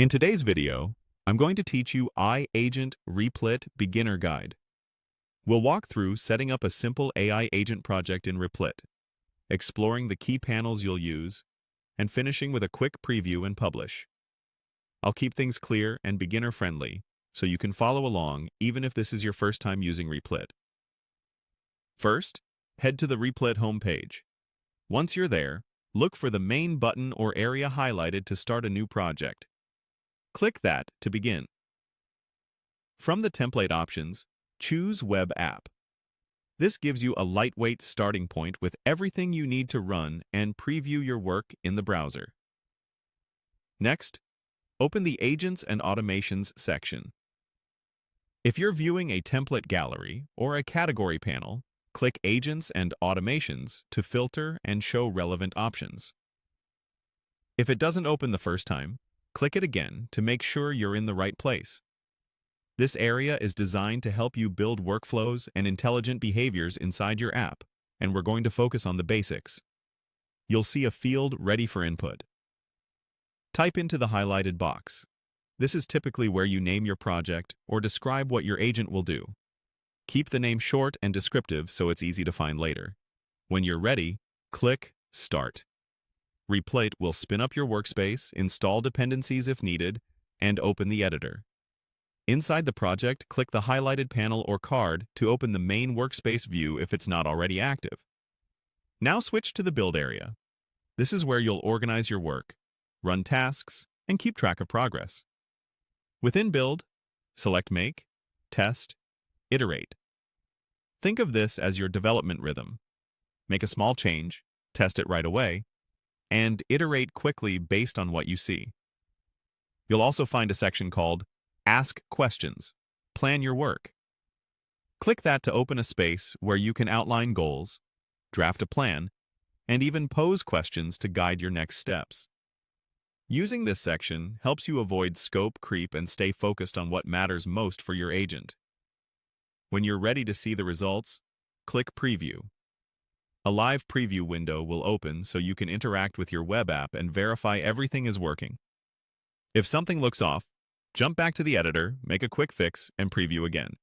In today's video, I'm going to teach you iAgent Replit Beginner Guide. We'll walk through setting up a simple AI agent project in Replit, exploring the key panels you'll use, and finishing with a quick preview and publish. I'll keep things clear and beginner-friendly, so you can follow along even if this is your first time using Replit. First, head to the Replit homepage. Once you're there, look for the main button or area highlighted to start a new project. Click that to begin. From the template options, choose Web App. This gives you a lightweight starting point with everything you need to run and preview your work in the browser. Next, open the Agents and Automations section. If you're viewing a template gallery or a category panel, click Agents and Automations to filter and show relevant options. If it doesn't open the first time, click it again to make sure you're in the right place. This area is designed to help you build workflows and intelligent behaviors inside your app, and we're going to focus on the basics. You'll see a field ready for input. Type into the highlighted box. This is typically where you name your project or describe what your agent will do. Keep the name short and descriptive so it's easy to find later. When you're ready, click Start. Replit will spin up your workspace, install dependencies if needed, and open the editor. Inside the project, click the highlighted panel or card to open the main workspace view if it's not already active. Now switch to the build area. This is where you'll organize your work, run tasks, and keep track of progress. Within Build, select Make, Test, Iterate. Think of this as your development rhythm. Make a small change, test it right away, and iterate quickly based on what you see. You'll also find a section called Ask Questions, Plan Your Work. Click that to open a space where you can outline goals, draft a plan, and even pose questions to guide your next steps. Using this section helps you avoid scope creep and stay focused on what matters most for your agent. When you're ready to see the results, click Preview. A live preview window will open so you can interact with your web app and verify everything is working. If something looks off, jump back to the editor, make a quick fix, and preview again.